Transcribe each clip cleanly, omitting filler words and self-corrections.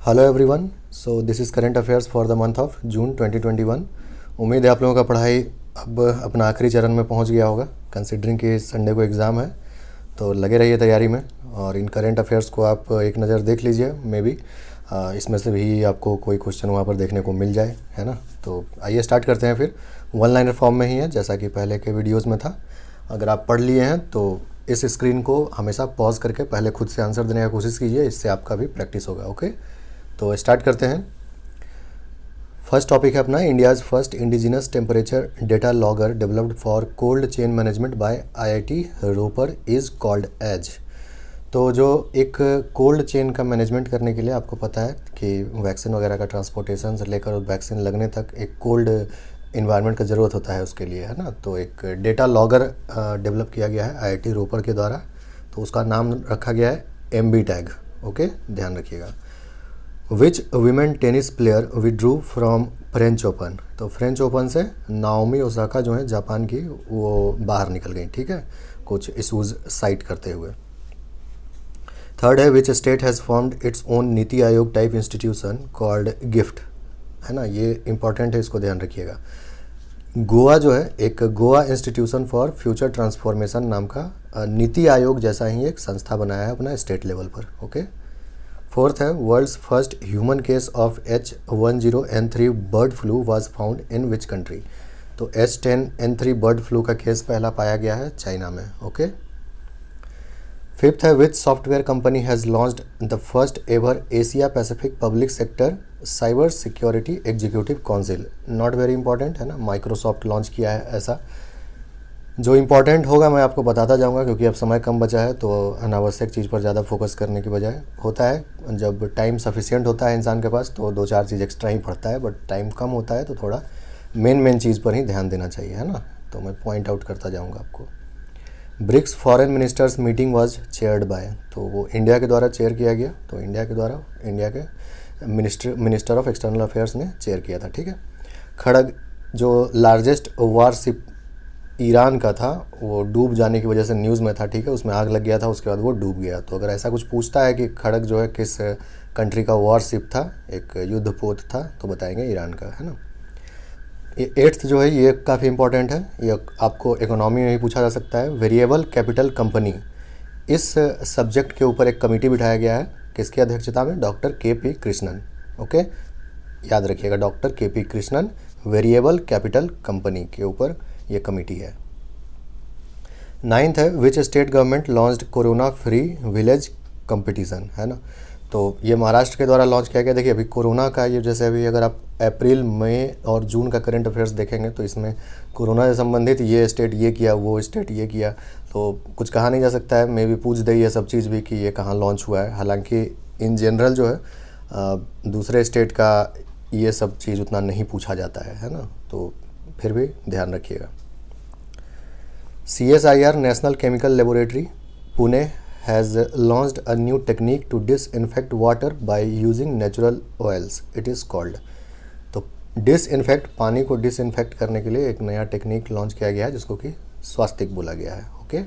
Hello everyone. So this is current affairs for the month of June 2021। उम्मीद है आप लोगों का पढ़ाई अब अपना आखिरी चरण में पहुंच गया होगा, कंसिडरिंग कि संडे को एग्ज़ाम है। तो लगे रहिए तैयारी में और इन करंट अफेयर्स को आप एक नज़र देख लीजिए। मे बी इसमें से भी आपको कोई क्वेश्चन वहाँ पर देखने को मिल जाए, है ना। तो आइए स्टार्ट करते हैं। फिर वन लाइनर फॉर्म में ही है जैसा कि पहले के वीडियोज़ में था। अगर आप पढ़ लिए हैं तो इस स्क्रीन को हमेशा पॉज करके पहले खुद से आंसर देने की कोशिश कीजिए, इससे आपका भी प्रैक्टिस होगा। ओके, तो स्टार्ट करते हैं। फर्स्ट टॉपिक है अपना India's first indigenous temperature data logger developed for cold chain management by IIT Ropar is called as. तो जो एक कोल्ड चेन का मैनेजमेंट करने के लिए आपको पता है कि वैक्सीन वगैरह का ट्रांसपोर्टेशन से लेकर वैक्सीन लगने तक एक कोल्ड इन्वायरमेंट का ज़रूरत होता है उसके लिए, है ना। तो एक डेटा लॉगर डेवलप किया गया है आईआईटी रोपर के द्वारा। तो उसका नाम रखा गया है एमबी टैग। ओके, ध्यान रखिएगा। Which women tennis player withdrew from French Open. तो फ्रेंच ओपन से नाओमी ओसाका जो है जापान की, वो बाहर निकल गई, ठीक है, कुछ इशूज़ साइट करते हुए। थर्ड है which state has formed its own NITI Aayog type institution called gift, है ना। ये इंपॉर्टेंट है, इसको ध्यान रखिएगा। गोवा जो है एक Goa institution for future transformation नाम का नीति आयोग जैसा ही एक संस्था बनाया है अपना स्टेट लेवल पर। ओके। फोर्थ है world's first human case of H10N3 bird flu was found in which country. तो H10N3 बर्ड फ्लू का केस पहला पाया गया है चाइना में। ओके। फिफ्थ है विच software company has launched the first ever Asia Pacific public sector cyber security executive council. Not very important, है ना। माइक्रोसॉफ्ट लॉन्च किया है ऐसा। जो इम्पॉर्टेंट होगा मैं आपको बताता जाऊंगा क्योंकि अब समय कम बचा है, तो अनावश्यक चीज़ पर ज़्यादा फोकस करने की बजाय होता है जब टाइम सफिशिएंट होता है इंसान के पास तो दो चार चीज़ एक्स्ट्रा ही पढ़ता है, बट टाइम कम होता है तो थोड़ा मेन चीज़ पर ही ध्यान देना चाहिए, है ना। तो मैं पॉइंट आउट करता जाऊँगा आपको। BRICS foreign ministers meeting was chaired by. तो वो इंडिया के द्वारा चेयर किया गया। तो इंडिया के द्वारा इंडिया के मिनिस्टर ऑफ एक्सटर्नल अफेयर्स ने चेयर किया था, ठीक है। खड़ग जो लार्जेस्ट वारशिप ईरान का था, वो डूब जाने की वजह से न्यूज़ में था, ठीक है। उसमें आग लग गया था, उसके बाद वो डूब गया। तो अगर ऐसा कुछ पूछता है कि खड़ग जो है किस कंट्री का वॉरशिप था, एक युद्धपोत था, तो बताएंगे ईरान का, है ना। ये एट्थ जो है ये काफ़ी इंपॉर्टेंट है, ये आपको इकोनॉमी में ही पूछा जा सकता है। वेरिएबल कैपिटल कंपनी, इस सब्जेक्ट के ऊपर एक कमेटी बिठाया गया है, किसकी अध्यक्षता में? Doctor KP. कृष्णन। ओके, याद रखिएगा, doctor KP. Krishnan. Variable capital company के ऊपर ये कमेटी है। नाइन्थ है which state government launched corona free village competition, है ना। तो ये महाराष्ट्र के द्वारा लॉन्च किया गया। देखिए अभी कोरोना का ये, जैसे अभी अगर आप अप्रैल मई और जून का करंट अफेयर्स देखेंगे तो इसमें कोरोना से संबंधित ये स्टेट ये किया, वो स्टेट ये किया, तो कुछ कहा नहीं जा सकता है। मे भी पूछ दे ये सब चीज़ भी कि ये कहाँ लॉन्च हुआ है। हालांकि इन जनरल जो है दूसरे स्टेट का ये सब चीज़ उतना नहीं पूछा जाता है ना। तो फिर भी ध्यान रखिएगा। CSIR national chemical laboratory Pune has launched a new technique to disinfect water by using natural oils, it is called. तो डिसइंफेक्ट, पानी को डिसइंफेक्ट करने के लिए एक नया टेक्निक लॉन्च किया गया है जिसको कि स्वास्तिक बोला गया है। Okay.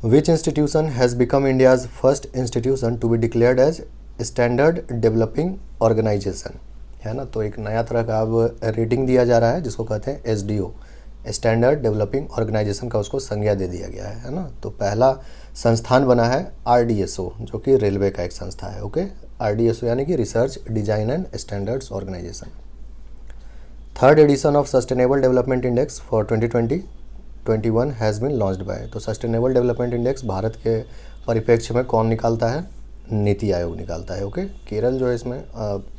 Which institution has become India's first institution to be declared as standard developing organisation, है ना। तो एक नया तरह का अब रेटिंग दिया जा रहा है जिसको कहते हैं SDO, स्टैंडर्ड डेवलपिंग ऑर्गेनाइजेशन का उसको संज्ञा दे दिया गया है ना। तो पहला संस्थान बना है RDSO जो कि रेलवे का एक संस्था है। ओके, RDSO यानी कि research design and standards organisation. Third edition of sustainable development index for 2020-21 has been launched by. तो सस्टेनेबल डेवलपमेंट इंडेक्स भारत के परिप्रेक्ष्य में कौन निकालता है? नीति आयोग निकालता है। ओके, केरल जो है इसमें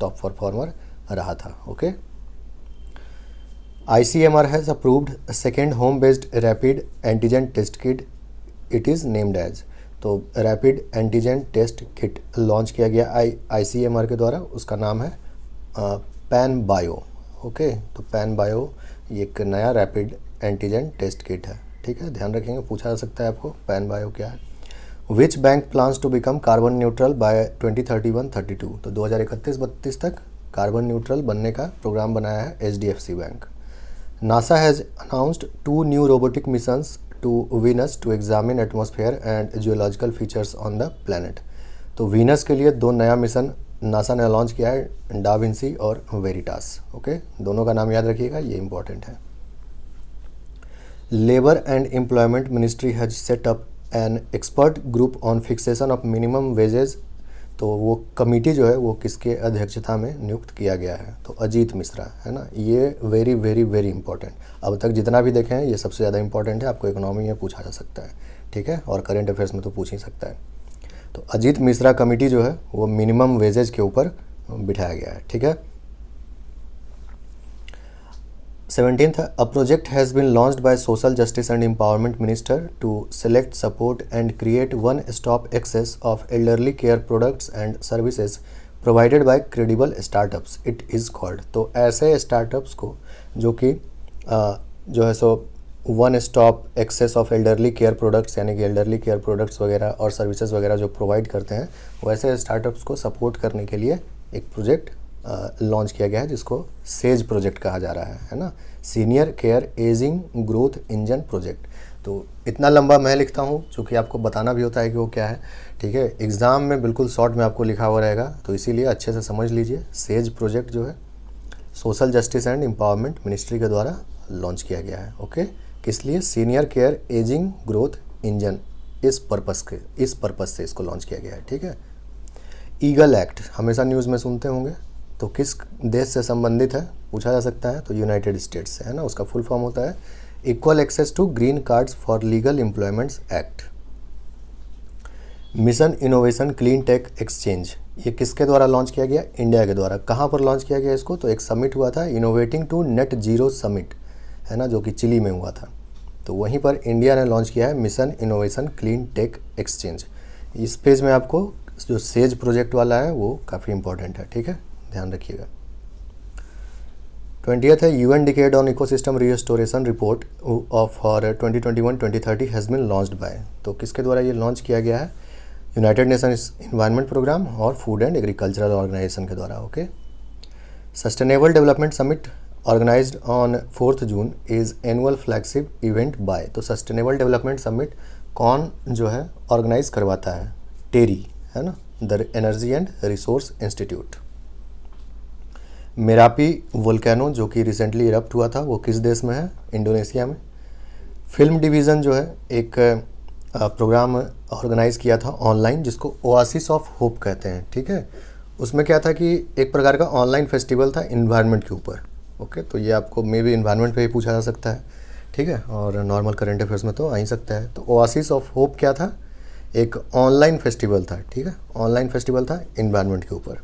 टॉप परफॉर्मर रहा था। Okay. ICMR has approved second home based rapid antigen test kit, it is named as. तो rapid antigen test kit launch किया गया ICMR के द्वारा, उसका नाम है पैन बायो। ओके, तो पैन बायो ये एक नया रैपिड एंटीजन टेस्ट किट है, ठीक है। ध्यान रखेंगे, पूछा जा सकता है आपको पैन बायो क्या है। Which bank plans to become carbon neutral by 2031-32। तो 2031-32 तक कार्बन न्यूट्रल बनने का प्रोग्राम बनाया है HDFC bank. NASA has announced 2 new robotic missions to Venus to examine atmosphere and geological features on the planet. तो Venus के लिए 2 नया मिशन नासा ने लॉन्च किया है, डा विंसी और वेरिटास। ओके, दोनों का नाम याद रखिएगा, ये इंपॉर्टेंट है। Labour and employment ministry has set up an expert group on fixation of minimum wages. तो वो कमेटी जो है वो किसके अध्यक्षता में नियुक्त किया गया है? तो अजीत मिश्रा, है ना। ये वेरी वेरी वेरी इंपॉर्टेंट, अब तक जितना भी देखे हैं ये सबसे ज़्यादा इंपॉर्टेंट है, आपको इकोनॉमी में पूछा जा सकता है, ठीक है, और करंट अफेयर्स में तो पूछ ही सकता है। तो अजीत मिश्रा कमेटी जो है वो मिनिमम वेजेज के ऊपर बिठाया गया है, ठीक है। 17th, a project has been launched by Social Justice and Empowerment Minister to select, support and create one-stop access of elderly care products and services provided by credible startups. It is called। तो ऐसे startups को जो कि जो है सो one stop access of elderly care products, यानी कि एल्डरली केयर प्रोडक्ट्स वगैरह और सर्विसेज वगैरह जो प्रोवाइड करते हैं, वैसे स्टार्टअप्स को सपोर्ट करने के लिए एक प्रोजेक्ट लॉन्च किया गया है जिसको सेज प्रोजेक्ट कहा जा रहा है ना, senior care ageing growth engine project. तो इतना लंबा मैं लिखता हूँ क्योंकि आपको बताना भी होता है कि वो क्या है, ठीक है। एग्ज़ाम में बिल्कुल शॉर्ट में आपको लिखा हुआ रहेगा, तो इसीलिए अच्छे से समझ लीजिए। सेज प्रोजेक्ट जो है social justice and empowerment ministry के द्वारा लॉन्च किया गया है। ओके, किस लिए? Senior care ageing growth engine, इस पर्पस से इसको लॉन्च किया गया है, ठीक है। ईगल एक्ट हमेशा न्यूज़ में सुनते होंगे, तो किस देश से संबंधित है पूछा जा सकता है, तो यूनाइटेड स्टेट्स से, है ना। उसका फुल फॉर्म होता है equal access to green cards for legal employments act. Mission innovation clean tech exchange, ये किसके द्वारा लॉन्च किया गया? इंडिया के द्वारा। कहाँ पर लॉन्च किया गया इसको? तो एक समिट हुआ था, innovating to net zero summit, है ना, जो कि चिली में हुआ था। तो वहीं पर इंडिया ने लॉन्च किया है mission innovation clean tech exchange. इस पेज में आपको जो सेज प्रोजेक्ट वाला है वो काफ़ी इंपॉर्टेंट है, ठीक है, ध्यान रखिएगा। 20th है UN decade on ecosystem restoration report of for 2021-2030 has been launched by. तो किसके द्वारा ये लॉन्च किया गया है? यूनाइटेड नेशंस इन्वायरमेंट प्रोग्राम और फूड एंड एग्रीकल्चरल ऑर्गेनाइजेशन के द्वारा। Okay, sustainable development summit organised on 4 June is annual flagship event by. तो सस्टेनेबल डेवलपमेंट समिट कौन जो है ऑर्गेनाइज करवाता है? टेरी, है ना, the energy and resource institute. Merapi volcano जो कि रिसेंटली इरप्ट हुआ था, वो किस देश में है? इंडोनेशिया में। फिल्म डिवीज़न जो है एक प्रोग्राम ऑर्गेनाइज़ किया था ऑनलाइन, जिसको ओआसिस ऑफ होप कहते हैं, ठीक है। उसमें क्या था कि एक प्रकार का ऑनलाइन फेस्टिवल था इन्वायरमेंट के ऊपर। ओके, तो ये आपको मे बी इन्वायरमेंट पे ही पूछा जा सकता है, ठीक है, और नॉर्मल करंट अफेयर्स में तो आ ही सकता है। तो ओआसिस ऑफ होप क्या था? एक ऑनलाइन फेस्टिवल था, ठीक है, ऑनलाइन फेस्टिवल था इन्वायरमेंट के ऊपर।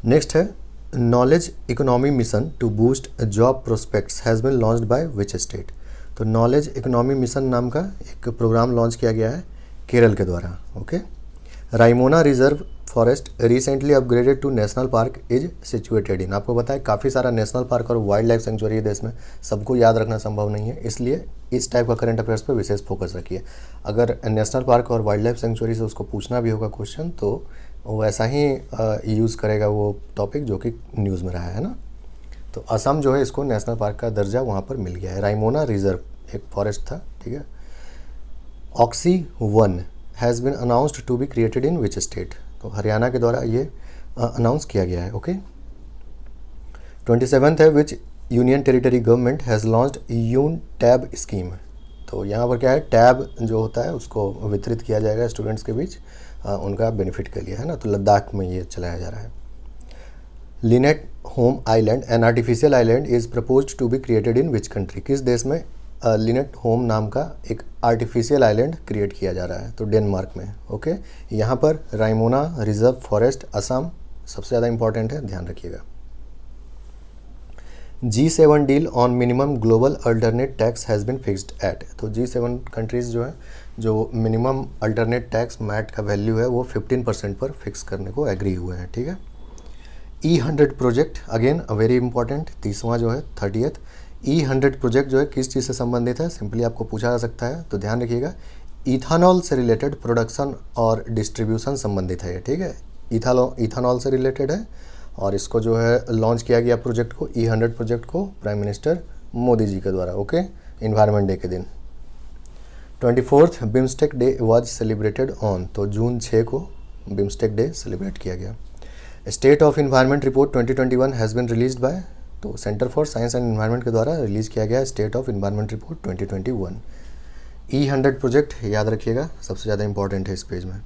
नेक्स्ट है knowledge economy mission to boost job prospects has been launched by which state. तो नॉलेज इकोनॉमी मिशन नाम का एक प्रोग्राम लॉन्च किया गया है केरल के द्वारा। Okay, Raimona reserve forest recently upgraded to national park is situated in. आपको पता है काफ़ी सारा नेशनल पार्क और वाइल्ड लाइफ सेंचुरी है देश में, सबको याद रखना संभव नहीं है, इसलिए इस टाइप का करंट अफेयर्स पर विशेष फोकस रखिए। अगर नेशनल पार्क और वाइल्ड लाइफ सेंचुरी से उसको पूछना भी होगा क्वेश्चन, तो वो ऐसा ही यूज़ करेगा वो टॉपिक जो कि न्यूज़ में रहा है ना। तो असम जो है इसको नेशनल पार्क का दर्जा वहाँ पर मिल गया है। राइमोना रिजर्व एक फॉरेस्ट था, ठीक है। Oxy 1 has been announced to be created in which state. तो हरियाणा के द्वारा ये अनाउंस किया गया है। ओके, 27th है which union territory government has launched यून टैब स्कीम। तो यहाँ पर क्या है, टैब जो होता है उसको वितरित किया जाएगा स्टूडेंट्स के बीच उनका बेनिफिट के लिए, है ना। तो लद्दाख में ये चलाया जा रहा है। Lynetteholm island an artificial island is proposed to be created in which country. किस देश में लिनेट होम नाम का एक आर्टिफिशियल आइलैंड क्रिएट किया जा रहा है? तो डेनमार्क में। ओके, यहाँ पर राइमोना रिजर्व फॉरेस्ट असम सबसे ज़्यादा इंपॉर्टेंट है, ध्यान रखिएगा। G7 deal on minimum global alternate tax has been fixed at. तो G7 कंट्रीज़ जो है जो मिनिमम अल्टरनेट टैक्स मैट का वैल्यू है वो 15% पर फिक्स करने को एग्री हुए हैं, ठीक है। E100 project again very important, 30वां जो है 30th E100 प्रोजेक्ट जो है किस चीज़ से संबंधित है? सिंपली आपको पूछा जा सकता है, तो ध्यान रखिएगा। इथानॉल से रिलेटेड प्रोडक्शन और डिस्ट्रीब्यूशन संबंधित है ये, ठीक है। इथानॉल से रिलेटेड है और इसको जो है लॉन्च किया गया प्रोजेक्ट को, E100 प्रोजेक्ट को प्राइम मिनिस्टर मोदी जी के द्वारा। ओके, इन्वायरमेंट डे के दिन। 24th BIMSTEC day was celebrated on, तो जून 6 को बिम्स्टेक डे सेलिब्रेट किया गया। State of environment report 2021 has been released by, तो centre for science and environment के द्वारा रिलीज़ किया गया state of environment report 2021। E100 project याद रखिएगा, सबसे ज़्यादा इंपॉर्टेंट है इस पेज में।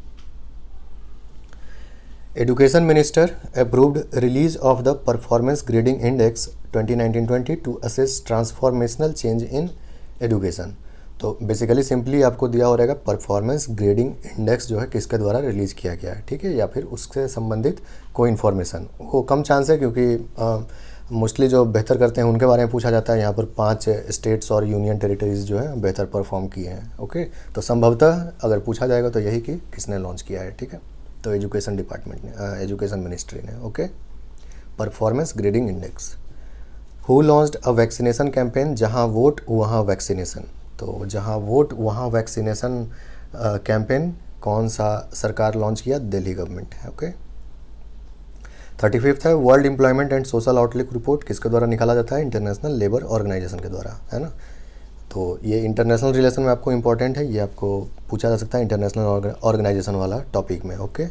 Education minister approved release of the performance grading index 2019-20 to assess transformational change in education. तो बेसिकली सिंपली आपको दिया हो रहेगा परफॉर्मेंस ग्रेडिंग इंडेक्स जो है किसके द्वारा रिलीज़ किया गया है, ठीक है, या फिर उससे संबंधित कोई इन्फॉर्मेशन। वो कम चांस है क्योंकि मोस्टली जो बेहतर करते हैं उनके बारे में पूछा जाता है। यहाँ पर 5 स्टेट्स और यूनियन टेरिटरीज़ जो है बेहतर परफॉर्म किए हैं। ओके, तो संभवतः अगर पूछा जाएगा तो यही कि किसने लॉन्च किया है, ठीक है, तो एजुकेशन डिपार्टमेंट ने, एजुकेशन मिनिस्ट्री ने। Okay, performance grading index. Who launched a vaccination campaign, जहां वोट वहां वैक्सीनेशन। तो जहां वोट वहां वैक्सीनेशन कैंपेन कौन सा सरकार लॉन्च किया? दिल्ली गवर्नमेंट है। ओके, 35th है world employment and social outlook report, किसके द्वारा निकाला जाता है? इंटरनेशनल लेबर ऑर्गेनाइजेशन के द्वारा, है ना। तो ये इंटरनेशनल रिलेशन में आपको इंपॉर्टेंट है, ये आपको पूछा जा सकता है इंटरनेशनल ऑर्गेनाइजेशन वाला टॉपिक में। ओके,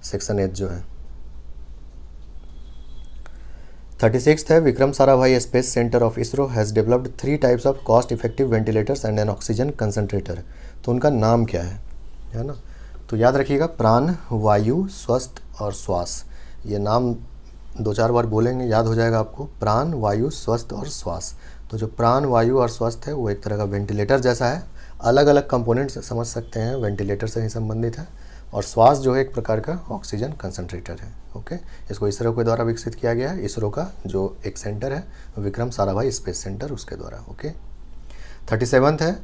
सेक्शन 8 जो है। 36th है Vikram Sarabhai space centre of ISRO has developed 3 types of cost effective ventilators and N oxygen concentrator. तो उनका नाम क्या है ना। तो याद रखिएगा प्राण, वायु, स्वस्थ और श्वास। ये नाम 2-4 बार बोलेंगे, याद हो जाएगा आपको। प्राण, वायु, स्वस्थ और श्वास। तो जो प्राण, वायु और स्वस्थ है वो एक तरह का वेंटिलेटर जैसा है, अलग अलग कंपोनेंट से समझ सकते हैं, वेंटिलेटर से ही संबंधित है। और श्वास जो है एक प्रकार का ऑक्सीजन कंसनट्रेटर है। ओके, इसको इसरो के द्वारा विकसित किया गया है। इसरो का जो एक सेंटर है विक्रम साराभाई स्पेस सेंटर, उसके द्वारा। ओके, 37th है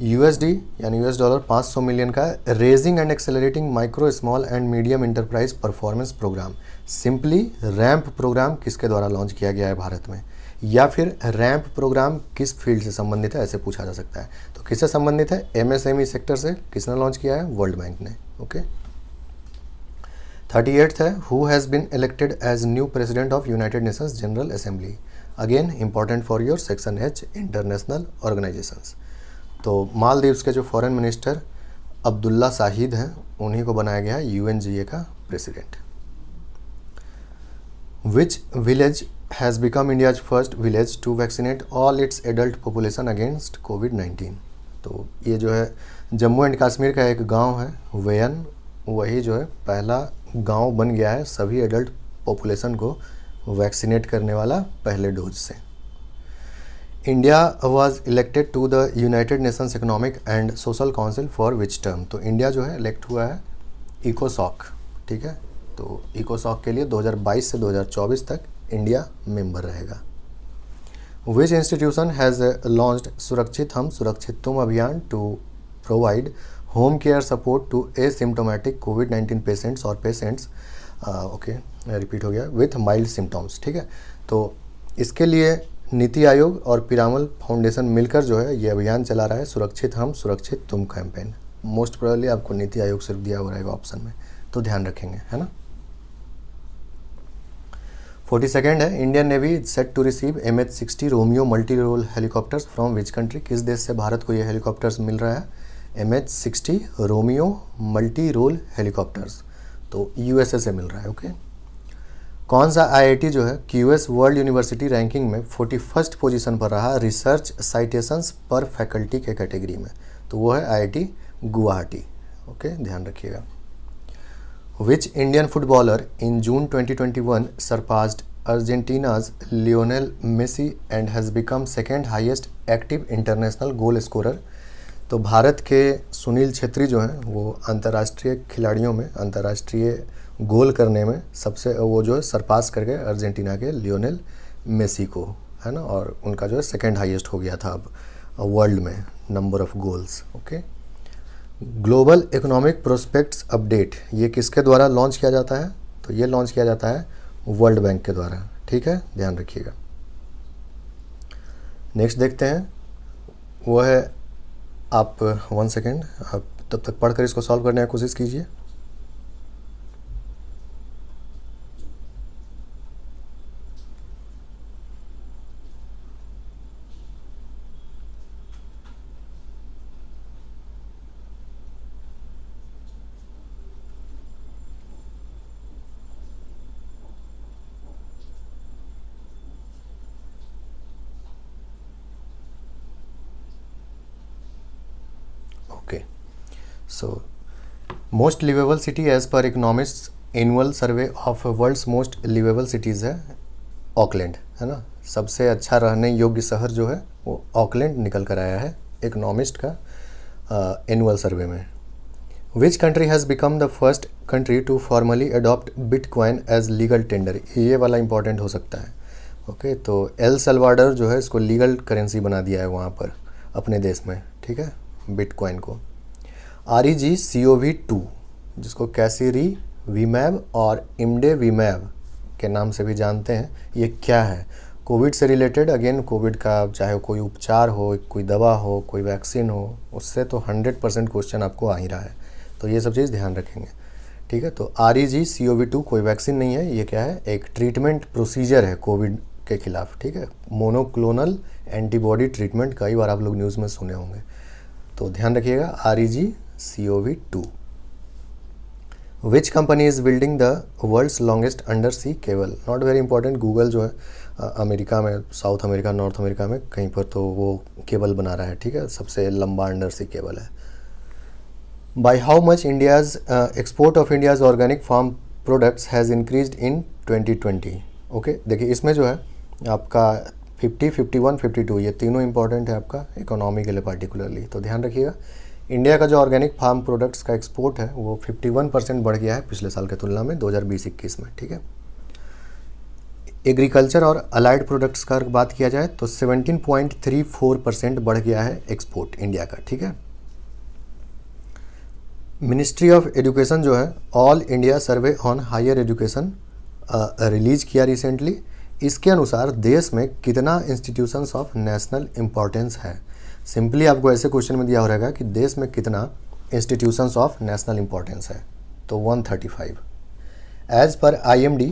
USD यानी $500 मिलियन का raising and accelerating micro small and medium enterprise performance programme, simply RAMP programme किसके द्वारा लॉन्च किया गया है भारत में, या फिर रैंप प्रोग्राम किस फील्ड से संबंधित है, ऐसे पूछा जा सकता है। तो किससे संबंधित है? MSME सेक्टर से। किसने लॉन्च किया है? वर्ल्ड बैंक ने। ओके, 38th है who has been elected as new president of United Nations general assembly. Again important for your section H international organisations. तो मालदीव्स के जो फॉरेन मिनिस्टर अब्दुल्ला शाहिद हैं, उन्हीं को बनाया गया है UNGA का president. Which village has become India's first village to vaccinate all its adult population against कोविड-19। तो ये जो है जम्मू एंड कश्मीर का एक गांव है वेयन, वही जो है पहला गांव बन गया है सभी एडल्ट पॉपुलेशन को वैक्सीनेट करने वाला पहले डोज से। India was elected to the United Nations economic and social council for which term. तो इंडिया जो है इलेक्ट हुआ है इकोसॉक, ठीक है। तो इकोसॉक के लिए 2022 से 2024 तक इंडिया मेंबर रहेगा। विच इंस्टीट्यूशन हैज़ लॉन्च्ड सुरक्षित हम सुरक्षित तुम अभियान to provide home care support to asymptomatic कोविड-19 पेशेंट्स और पेशेंट्स, ओके रिपीट हो गया, विथ माइल्ड सिम्टम्स, ठीक है। तो इसके लिए नीति आयोग और पिरामल फाउंडेशन मिलकर जो है ये अभियान चला रहा है, सुरक्षित हम सुरक्षित तुम कैंपेन। मोस्ट प्रोबेबली आपको नीति आयोग सिर्फ दिया हुआ रहेगा ऑप्शन में, तो ध्यान रखेंगे, है ना। 42nd है Indian navy set to receive MH-60 Romeo multi role helicopters from which country. किस देश से भारत को ये हेलीकॉप्टर्स मिल रहा है? MH-60 Romeo multi role helicopters, तो USA से मिल रहा है। ओके, कौन सा IIT जो है QS वर्ल्ड यूनिवर्सिटी रैंकिंग में 41st पोजीशन पर रहा रिसर्च साइटेशंस पर फैकल्टी के कैटेगरी में? तो वो है IIT गुवाहाटी। ओके, ध्यान रखिएगा। Which Indian footballer in June 2021 surpassed Argentina's Lionel Messi and has become second highest active international goal scorer. तो भारत के सुनील छेत्री जो हैं वो अंतर्राष्ट्रीय खिलाड़ियों में अंतर्राष्ट्रीय गोल करने में सबसे वो जो है सरपास कर गए अर्जेंटीना के लियोनेल मेसी को, है ना। और उनका जो है सेकेंड हाईएस्ट हो गया था अब वर्ल्ड में number of goals. Okay, global economic prospects update ये किसके द्वारा लॉन्च किया जाता है? तो ये लॉन्च किया जाता है वर्ल्ड बैंक के द्वारा, ठीक है, ध्यान रखिएगा। नेक्स्ट देखते हैं, वो है आप 1 सेकेंड, आप तब तक पढ़कर इसको सॉल्व करने की कोशिश कीजिए। So most liveable city as पर Economist annual survey of world's most liveable cities है ऑकलैंड, है ना। सबसे अच्छा रहने योग्य शहर जो है वो ऑकलैंड निकल कर आया है इकोनॉमिस्ट का एनुअल सर्वे में। Which country has become the first country to formally adopt bitcoin as legal tender, ये वाला इंपॉर्टेंट हो सकता है। ओके, तो एल सल्वाडोर जो है इसको लीगल करेंसी बना दिया है वहाँ पर अपने देश में, ठीक है, बिटकॉइन को। REGCOV2 जिसको कैसिरी वीमैब और इमडे वीमैब के नाम से भी जानते हैं, ये क्या है? कोविड से रिलेटेड, अगेन कोविड का चाहे कोई उपचार हो, कोई दवा हो, कोई वैक्सीन हो, उससे तो 100% क्वेश्चन आपको आ ही रहा है, तो ये सब चीज़ ध्यान रखेंगे, ठीक है। तो REGCOV2 कोई वैक्सीन नहीं है, ये क्या है? एक ट्रीटमेंट प्रोसीजर है कोविड के खिलाफ, ठीक है। मोनोक्लोनल एंटीबॉडी ट्रीटमेंट, कई बार आप लोग न्यूज़ में सुने होंगे, तो ध्यान रखिएगा REGCOV2। Which company is building the world's longest under sea cable, not very important. Google जो है अमेरिका में, साउथ अमेरिका, नॉर्थ अमेरिका में कहीं पर तो वो केबल बना रहा है, ठीक है, सबसे लंबा अंडर सी केबल है। By how much India's export of India's organic farm products has increased in 2020। Okay, देखिए इसमें जो है आपका 50, 51, 52 ये तीनों इंपॉर्टेंट है आपका इकोनॉमी के लिए पार्टिकुलरली, तो ध्यान रखिएगा। इंडिया का जो ऑर्गेनिक फार्म प्रोडक्ट्स का एक्सपोर्ट है वो 51% बढ़ गया है पिछले साल के तुलना में 2020-21 में, ठीक है। एग्रीकल्चर और अलाइड प्रोडक्ट्स का बात किया जाए तो 17.34% बढ़ गया है एक्सपोर्ट इंडिया का, ठीक है। मिनिस्ट्री ऑफ एजुकेशन जो है all India survey on higher education release किया रिसेंटली। इसके अनुसार देश में कितना इंस्टीट्यूशंस ऑफ नेशनल इम्पोर्टेंस है? सिंपली आपको ऐसे क्वेश्चन में दिया हो रहेगा कि देश में कितना इंस्टीट्यूशंस ऑफ नेशनल इम्पोर्टेंस है, तो 135। As per IMD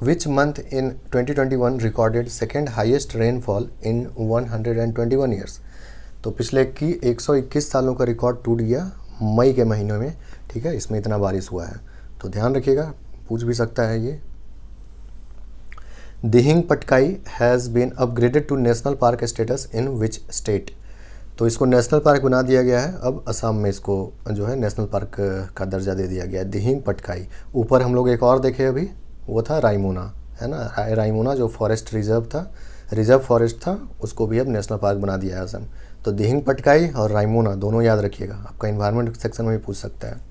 which month in 2021 recorded second highest rainfall in 121 years, तो पिछले की 121 सालों का रिकॉर्ड टूट गया मई के महीने में, ठीक है, इसमें इतना बारिश हुआ है, तो ध्यान रखिएगा, पूछ भी सकता है ये। Dihing Patkai has been upgraded to national park status in which state, तो इसको नेशनल पार्क बना दिया गया है, अब असम में इसको जो है नेशनल पार्क का दर्जा दे दिया गया है, दिहिंग पटकाई। ऊपर हम लोग एक और देखे अभी, वो था रायमोना, है ना, रायमोना जो फॉरेस्ट रिजर्व था, रिजर्व फॉरेस्ट था, उसको भी अब नेशनल पार्क बना दिया है असम। तो दिहिंग पटकाई और रायमोना दोनों याद रखिएगा, आपका इन्वायरमेंट सेक्शन में भी पूछ सकता है।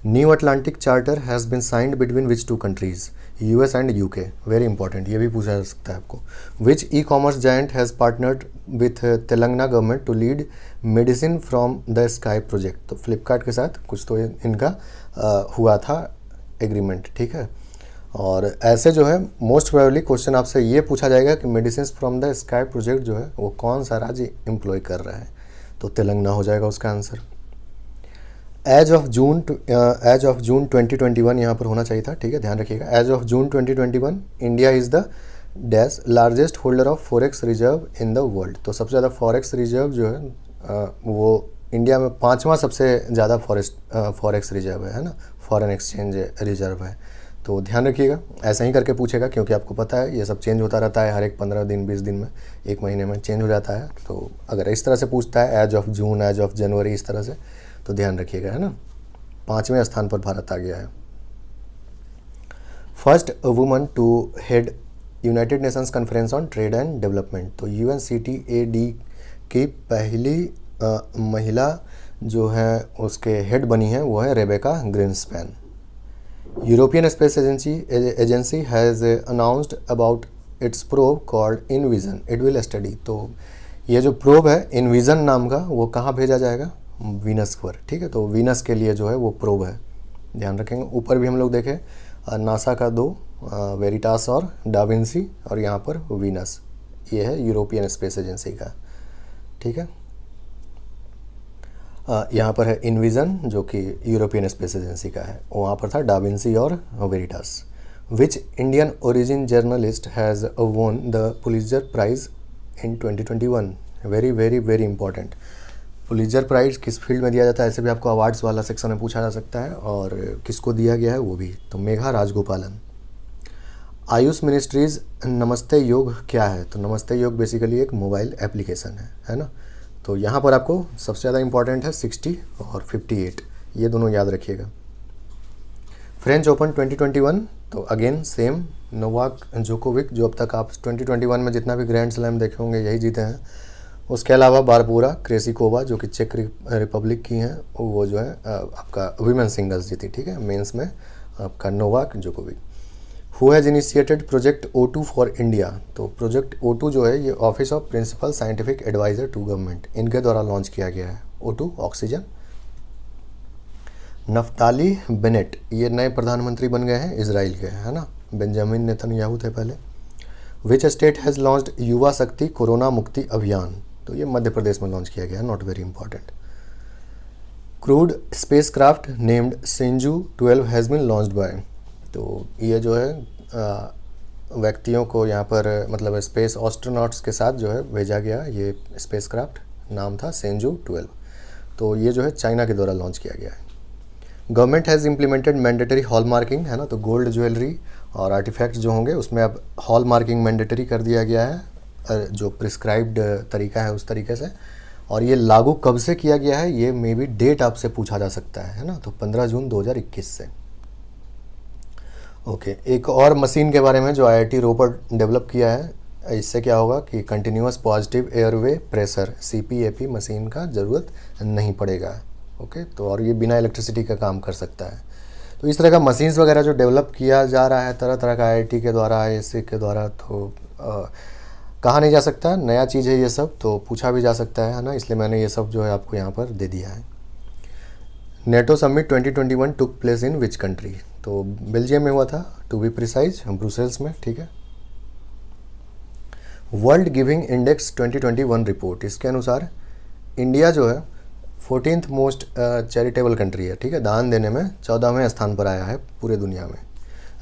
New Atlantic charter has been signed between which two countries, US and UK, very important, ये भी पूछा जा सकता है आपको। Which ecommerce giant has partnered with Telangana government to lead medicine from the sky project, तो फ्लिपकार्ट के साथ कुछ तो इनका हुआ था एग्रीमेंट, ठीक है। और ऐसे जो है मोस्ट प्रोबेबली क्वेश्चन आपसे ये पूछा जाएगा कि medicine from the sky project जो है वो कौन सा राज्य एम्प्लॉय कर रहा है, तो तेलंगाना हो जाएगा उसका आंसर। एज ऑफ जून 2021 यहाँ पर होना चाहिए था, ठीक है, ध्यान रखिएगा। As of June 2021 India is the dash largest holder of forex reserve in the world, तो सबसे ज़्यादा फॉरेक्स रिजर्व जो है वो इंडिया में 5वां सबसे ज़्यादा फॉरेक्स रिजर्व है ना, फॉरेन एक्सचेंज रिजर्व है, तो ध्यान रखिएगा। ऐसा ही करके पूछेगा क्योंकि आपको पता है ये सब चेंज होता रहता है, हर एक 15 दिन 20 दिन में, एक महीने में चेंज हो जाता है, तो अगर इस तरह से पूछता है as of June, as of January, इस तरह से, तो ध्यान रखिएगा, है ना। 5वें स्थान पर भारत आ गया है। First woman to head United Nations conference on trade and development, तो UNCTAD की पहली महिला जो है उसके हेड बनी है वो है Rebecca Grynspan. European Space Agency has announced about its probe called EnVision, it will study, तो ये जो प्रोब है इनविजन नाम का वो कहाँ भेजा जाएगा? वीनस पर, ठीक है, तो वीनस के लिए जो है वो प्रोब है, ध्यान रखेंगे। ऊपर भी हम लोग देखें नासा का 2 वेरिटास और डाविंसी, और यहाँ पर वीनस, ये है यूरोपियन स्पेस एजेंसी का, ठीक है। यहाँ पर है इनविजन जो कि यूरोपियन स्पेस एजेंसी का है, वहाँ पर था डाविंसी और Veritas. Which Indian origin journalist has won the Pulitzer prize in 2021, very very very important. Pulitzer prize किस फील्ड में दिया जाता है, ऐसे भी आपको अवार्ड्स वाला सेक्शन में पूछा जा सकता है, और किसको दिया गया है वो भी, तो मेघा राजगोपालन। आयुष मिनिस्ट्रीज़ नमस्ते योग क्या है, तो नमस्ते योग बेसिकली एक मोबाइल एप्लीकेशन है ना, तो यहाँ पर आपको सबसे ज़्यादा इम्पॉर्टेंट है 60 और 58, ये दोनों याद रखिएगा। फ्रेंच ओपन 2021, तो अगेन सेम, नोवाक जोकोविक, जो अब तक आप 2021 में जितना भी ग्रैंड स्लैम देखे होंगे यही जीते हैं। उसके अलावा बारबोरा क्रेसिकोवा जो कि चेक रिपब्लिक की हैं, वो जो है आपका वीमेन सिंगल्स जीती, ठीक है। मेंस में आपका Novak Djokovic. Who has initiated project O2 for India, तो प्रोजेक्ट O2 जो है ये office of principal scientific adviser to government, इनके द्वारा लॉन्च किया गया है O2 ऑक्सीजन। नफ्ताली बेनेट ये नए प्रधानमंत्री बन गए हैं इजराइल के, है ना, बेंजामिन नेतन्याहू थे पहले। विच स्टेट हैज़ लॉन्च्ड युवा शक्ति कोरोना मुक्ति अभियान, तो ये मध्य प्रदेश में लॉन्च किया गया है, not very important. Crewed spacecraft named Shenzhou 12 has been launched by, तो ये जो है व्यक्तियों को यहाँ पर मतलब स्पेस एस्ट्रोनॉट्स के साथ जो है भेजा गया, ये स्पेसक्राफ्ट नाम था सेंजू 12, तो ये जो है चाइना के द्वारा लॉन्च किया गया है। Government has implemented mandatory hall marking, है ना, तो गोल्ड ज्वेलरी और आर्टिफैक्ट्स जो होंगे उसमें अब हॉल मार्किंग मैंडेटरी कर दिया गया है, जो प्रिस्क्राइब्ड तरीका है उस तरीके से। और ये लागू कब से किया गया है, ये मे बी डेट आपसे पूछा जा सकता है ना, तो 15 जून 2021 से। ओके, एक और मशीन के बारे में जो IIT रोपर डेवलप किया है, इससे क्या होगा कि continuous positive airway pressure CPAP machine का ज़रूरत नहीं पड़ेगा। ओके, तो और ये बिना इलेक्ट्रिसिटी का काम कर सकता है। तो इस तरह का मशीन्स वगैरह जो डेवलप किया जा रहा है तरह तरह का IIT के द्वारा, ISC के द्वारा, तो कहा नहीं जा सकता, नया चीज़ है ये सब, तो पूछा भी जा सकता है ना, इसलिए मैंने ये सब जो है आपको यहाँ पर दे दिया है। NATO summit 2021 took place in which country, तो बेल्जियम में हुआ था, टू बी प्रिसाइज ब्रुसेल्स में, ठीक है। वर्ल्ड गिविंग इंडेक्स 2021 रिपोर्ट, इसके अनुसार इंडिया जो है 14th मोस्ट चैरिटेबल कंट्री है, ठीक है, दान देने में 14वें स्थान पर आया है पूरे दुनिया में।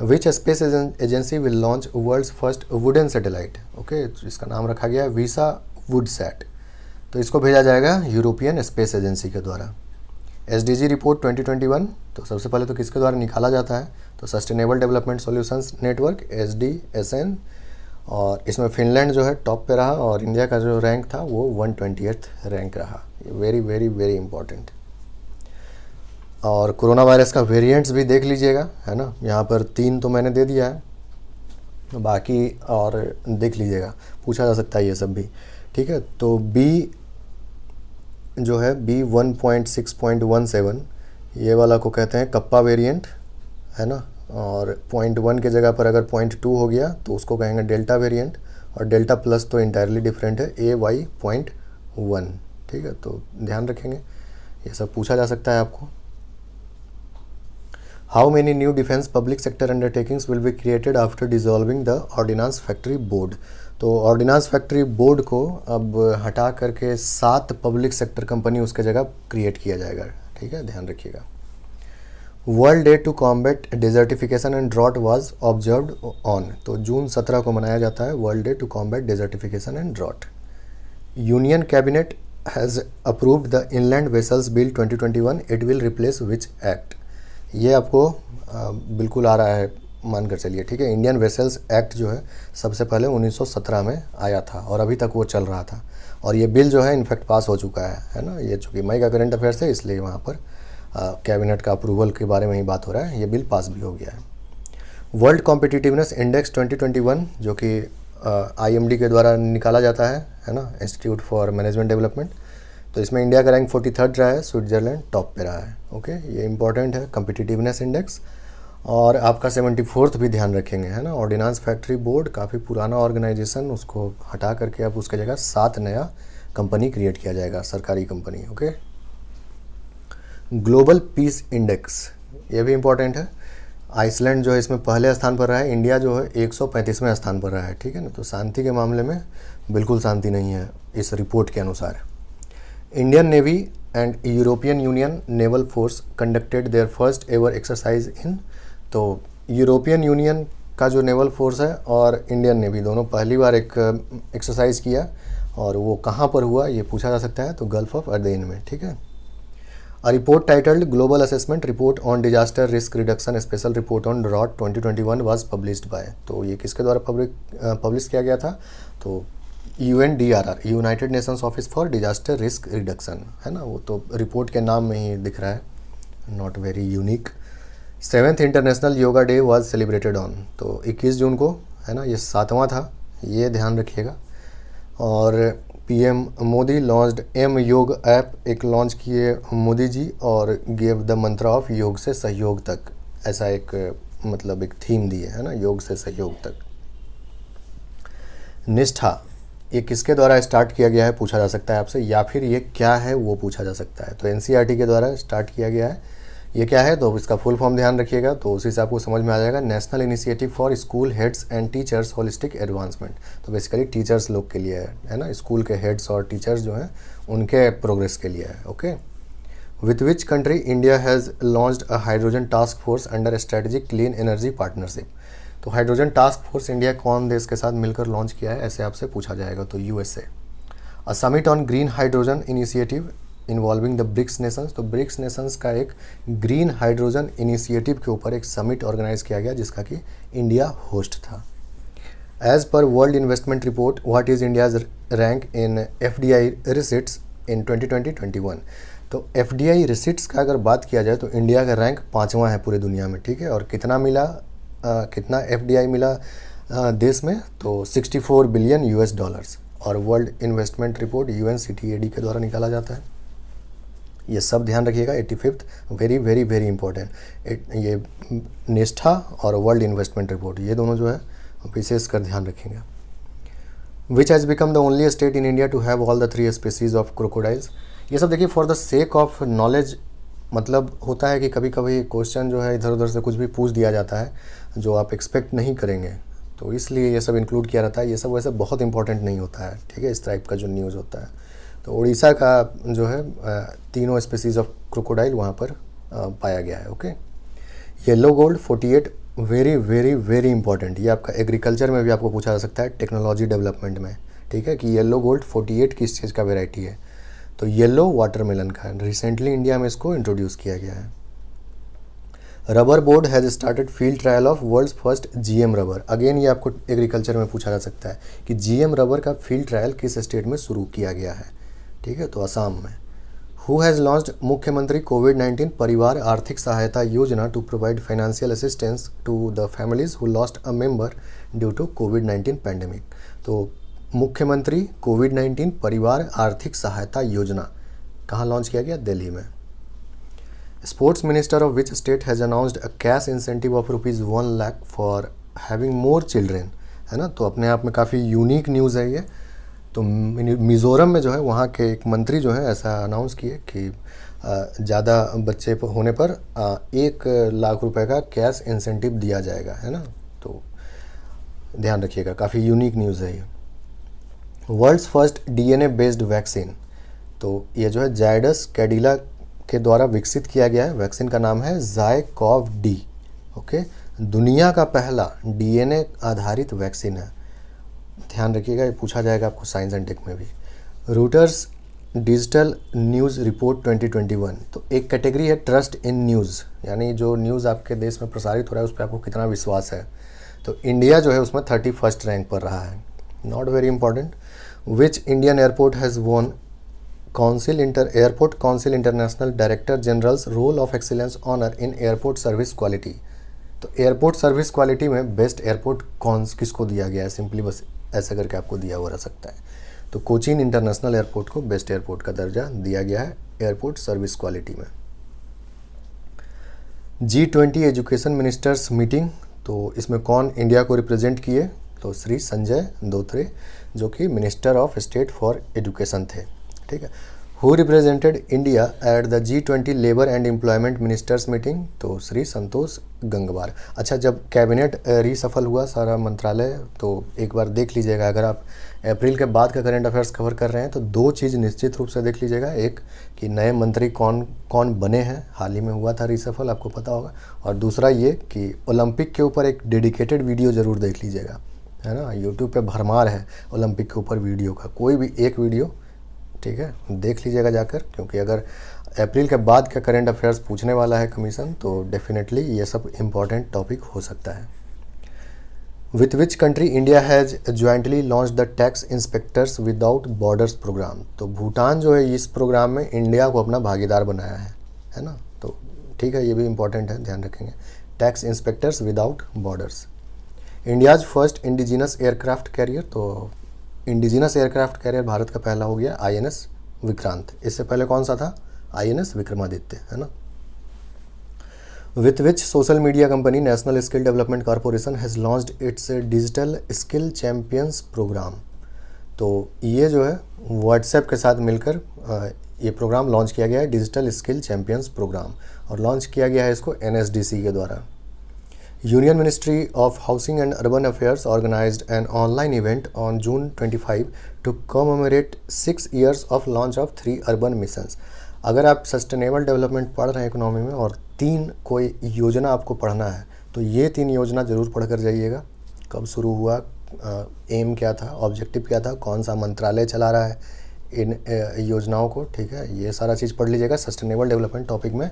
Which space agency will launch world's first wooden satellite, okay, इसका नाम रखा गया है वीसा वुडसैट, तो इसको भेजा जाएगा यूरोपियन स्पेस एजेंसी के द्वारा। SDG रिपोर्ट 2021, तो सबसे पहले तो किसके द्वारा निकाला जाता है, तो sustainable development solutions network SDSN, और इसमें फिनलैंड जो है टॉप पे रहा और इंडिया का जो रैंक था वो 120th रैंक रहा, वेरी वेरी वेरी इंपॉर्टेंट। और कोरोना वायरस का वेरिएंट्स भी देख लीजिएगा, है ना, यहाँ पर 3 तो मैंने दे दिया है, बाकी और देख लीजिएगा, पूछा जा सकता है ये सब भी, ठीक है। तो B जो है B 1.6.17 ये वाला को कहते हैं कप्पा वेरिएंट, है ना, और 0.1 के जगह पर अगर 0.2 हो गया तो उसको कहेंगे डेल्टा वेरिएंट, और डेल्टा प्लस तो इंटायरली डिफरेंट है, AY.1, ठीक है, तो ध्यान रखेंगे, ये सब पूछा जा सकता है आपको। How many new defence public sector undertakings will be created after dissolving the ordnance factory board, तो ऑर्डिनेंस फैक्ट्री बोर्ड को अब हटा करके 7 पब्लिक सेक्टर कंपनी उसके जगह क्रिएट किया जाएगा, ठीक है, ध्यान रखिएगा। World day to combat desertification and drought was observed on, तो जून 17 को मनाया जाता है world day to combat desertification and drought. Union cabinet has approved the inland vessels bill 2021, it will replace which act, ये आपको बिल्कुल आ रहा है, मानकर चलिए, ठीक है। इंडियन वेसल्स एक्ट जो है सबसे पहले 1917 में आया था और अभी तक वो चल रहा था, और ये बिल जो है इनफैक्ट पास हो चुका है ना, ये चूँकि मई का करंट अफेयर्स है इसलिए वहाँ पर कैबिनेट का अप्रूवल के बारे में ही बात हो रहा है, ये बिल पास भी हो गया है। वर्ल्ड कॉम्पिटिटिवनेस इंडेक्स 2021 जो कि IMD के द्वारा निकाला जाता है ना, इंस्टीट्यूट फॉर मैनेजमेंट डेवलपमेंट, तो इसमें इंडिया का रैंक 43rd रहा है, स्विट्जरलैंड टॉप पे रहा है, ओके, ये इंपॉर्टेंट है कॉम्पिटिटिवनेस इंडेक्स। और आपका 74th भी ध्यान रखेंगे, है ना, ऑर्डिनेंस फैक्ट्री बोर्ड काफ़ी पुराना ऑर्गेनाइजेशन, उसको हटा करके अब उसके जगह 7 नया कंपनी क्रिएट किया जाएगा, सरकारी company, okay. Global peace index, ये भी इम्पॉर्टेंट है, आइसलैंड जो है इसमें पहले स्थान पर रहा है, इंडिया जो है 135वें स्थान पर रहा है, ठीक है ना, तो शांति के मामले में बिल्कुल शांति नहीं है इस रिपोर्ट के अनुसार। Indian navy and European Union naval force conducted their first ever exercise in, तो यूरोपियन यूनियन का जो नेवल फोर्स है और इंडियन नेवी दोनों पहली बार एक एक्सरसाइज किया, और वो कहाँ पर हुआ ये पूछा जा सकता है, तो गल्फ ऑफ अडेन में, ठीक है। A report titled global assessment report on disaster risk reduction special report on drought 2021 was published by, तो ये किसके द्वारा पब्लिश किया गया था, तो UNDRR, United Nations office for disaster risk reduction, है ना, वो तो रिपोर्ट के नाम में ही दिख रहा है, not very unique. 7th international yoga day was celebrated on, तो 21 जून को, है ना, ये 7वां था, ये ध्यान रखिएगा। और PM मोदी लॉन्च्ड M योग ऐप एक लॉन्च किए मोदी जी, और गिव द मंत्र ऑफ योग से सहयोग तक, ऐसा एक मतलब एक थीम दी है ना, योग से सहयोग तक। निष्ठा, ये किसके द्वारा स्टार्ट किया गया है पूछा जा सकता है आपसे, या फिर ये क्या है वो पूछा जा सकता है। तो NCERT के द्वारा स्टार्ट किया गया है। ये क्या है, तो इसका फुल फॉर्म ध्यान रखिएगा, तो उसी से आपको समझ में आ जाएगा। National initiative for school heads and teachers holistic advancement, तो बेसिकली टीचर्स लोग के लिए है ना, स्कूल के हेड्स और टीचर्स जो हैं उनके प्रोग्रेस के लिए है। Okay, with which country India has launched a hydrogen task force under strategic clean energy partnership, तो हाइड्रोजन टास्क फोर्स इंडिया कौन देश के साथ मिलकर लॉन्च किया है, ऐसे आपसे पूछा जाएगा, तो USA। A summit on green hydrogen initiative involving the BRICS nations, तो ब्रिक्स नेशंस का एक ग्रीन हाइड्रोजन इनिशिएटिव के ऊपर एक समिट ऑर्गेनाइज किया गया जिसका कि इंडिया होस्ट था। एज पर world investment report, what is India's rank in FDI receipts in 2020-21, तो FDI रिसिट्स का अगर बात किया जाए तो इंडिया का रैंक 5वां है पूरी दुनिया में, ठीक है। और कितना मिला, कितना FDI मिला देश में, तो 64 बिलियन US डॉलर्स, और वर्ल्ड इन्वेस्टमेंट रिपोर्ट UNCTAD के द्वारा निकाला जाता है। ये सब ध्यान रखिएगा। 85th very very very important, ये निष्ठा और वर्ल्ड इन्वेस्टमेंट रिपोर्ट, ये दोनों जो है विशेष कर ध्यान रखेंगे। Which has become the only state in India to have all the 3 species of crocodiles, ये सब देखिए for the sake of knowledge, मतलब होता है कि कभी कभी क्वेश्चन जो है इधर उधर से कुछ भी पूछ दिया जाता है जो आप एक्सपेक्ट नहीं करेंगे, तो इसलिए ये सब इंक्लूड किया रहता है। ये सब वैसे बहुत इंपॉर्टेंट नहीं होता है, ठीक है, इस टाइप का जो न्यूज़ होता है। तो उड़ीसा का जो है 3 स्पीसीज ऑफ क्रोकोडाइल वहाँ पर पाया गया है। Okay, yellow gold 48 very very very important, ये आपका एग्रीकल्चर में भी आपको पूछा जा सकता है, टेक्नोलॉजी डेवलपमेंट में, ठीक है, कि येलो गोल्ड 48 किस चीज़ का वेराइटी है, तो येलो वाटरमेलन का, रिसेंटली इंडिया में इसको इंट्रोड्यूस किया गया है। Rubber board has started field trial of world's first GM rubber, again ये आपको एग्रीकल्चर में पूछा जा सकता है कि GM रबर का फील्ड ट्रायल किस स्टेट में शुरू किया गया है, ठीक है, तो असम में। हु हैज़ लॉन्च्ड मुख्यमंत्री कोविड-19 परिवार आर्थिक सहायता योजना to provide financial assistance to the families who lost a member due to कोविड-19 पैंडेमिक, तो मुख्यमंत्री कोविड-19 परिवार आर्थिक सहायता योजना कहाँ लॉन्च किया गया, दिल्ली में। Sports minister of which state has announced a cash incentive of ₹1 lakh for having more children, है ना, तो अपने आप में काफ़ी यूनिक न्यूज़ है ये। तो मिज़ोरम में जो है वहाँ के एक मंत्री जो है ऐसा अनाउंस किए कि ज़्यादा बच्चे होने पर 1 लाख रुपए का कैश इंसेंटिव दिया जाएगा, है ना, तो ध्यान रखिएगा, काफ़ी यूनिक न्यूज़ है ये। World's first DNA based vaccine, तो ये जो है जायडस कैडिला के द्वारा विकसित किया गया है, वैक्सीन का नाम है ZyCoV-D। ओके, दुनिया का पहला DNA आधारित वैक्सीन है, ध्यान रखिएगा, ये पूछा जाएगा आपको साइंस एंड टेक में भी। रूटर्स डिजिटल न्यूज़ रिपोर्ट 2021, तो एक कैटेगरी है ट्रस्ट इन न्यूज़, यानी जो न्यूज़ आपके देश में प्रसारित हो रहा है उस पर आपको कितना विश्वास है, तो इंडिया जो है उसमें 31st रैंक पर रहा है, not very important. Which Indian airport has won airport council international director general's roll of excellence honour in airport service quality, तो एयरपोर्ट सर्विस क्वालिटी में बेस्ट एयरपोर्ट किसको दिया गया है, सिंपली बस ऐसा करके आपको दिया हुआ रह सकता है, तो कोचीन इंटरनेशनल एयरपोर्ट को बेस्ट एयरपोर्ट का दर्जा दिया गया है एयरपोर्ट सर्विस क्वालिटी में। G20 एजुकेशन मिनिस्टर्स मीटिंग, तो इसमें कौन इंडिया को रिप्रेजेंट किए, तो श्री संजय धोत्रे जो कि minister of state for education थे, ठीक है। Who represented India at the G20 labour and employment ministers meeting, तो श्री संतोष गंगवार। अच्छा, जब कैबिनेट रीसफल हुआ सारा मंत्रालय, तो एक बार देख लीजिएगा, अगर आप अप्रैल के बाद का करंट अफेयर्स कवर कर रहे हैं तो 2 चीज़ निश्चित रूप से देख लीजिएगा, एक कि नए मंत्री कौन कौन बने हैं, हाल ही में हुआ था रीसफल, आपको पता होगा, और दूसरा ये कि ओलंपिक के ऊपर एक डेडिकेटेड वीडियो ज़रूर देख लीजिएगा, है ना, यूट्यूब पे भरमार है ओलंपिक के ऊपर वीडियो का, कोई भी एक वीडियो, ठीक है, देख लीजिएगा जाकर, क्योंकि अगर अप्रैल के बाद का करंट अफेयर्स पूछने वाला है कमीशन तो डेफिनेटली ये सब इम्पॉर्टेंट टॉपिक हो सकता है। With which country India has jointly launch the tax inspectors without borders programme. तो भूटान जो है इस प्रोग्राम में इंडिया को अपना भागीदार बनाया है ना। तो ठीक है, ये भी इंपॉर्टेंट है, ध्यान रखेंगे। Tax inspectors without borders. India's first indigenous aircraft carrier. तो इंडिजिनस एयरक्राफ्ट कैरियर भारत का पहला हो गया INS विक्रांत। इससे पहले कौन सा था? INS विक्रमादित्य, है ना। With which social media company national skill development corporation has launched its digital skill champions programme. तो ये जो है व्हाट्सएप के साथ मिलकर ये प्रोग्राम लॉन्च किया गया है, डिजिटल स्किल चैम्पियंस प्रोग्राम, और लॉन्च किया गया है इसको NSDC के द्वारा। Union ministry of housing and urban affairs organised an online event on June 25 to commemorate 6 years of launch of 3 urban missions. अगर आप सस्टेनेबल डेवलपमेंट पढ़ रहे हैं इकोनॉमी में और 3 कोई योजना आपको पढ़ना है तो ये 3 योजना ज़रूर पढ़ कर जाइएगा। कब शुरू हुआ, एम क्या था, ऑब्जेक्टिव क्या था, कौन सा मंत्रालय चला रहा है इन योजनाओं को, ठीक है, ये सारा चीज़ पढ़ लीजिएगा। सस्टेनेबल डेवलपमेंट टॉपिक में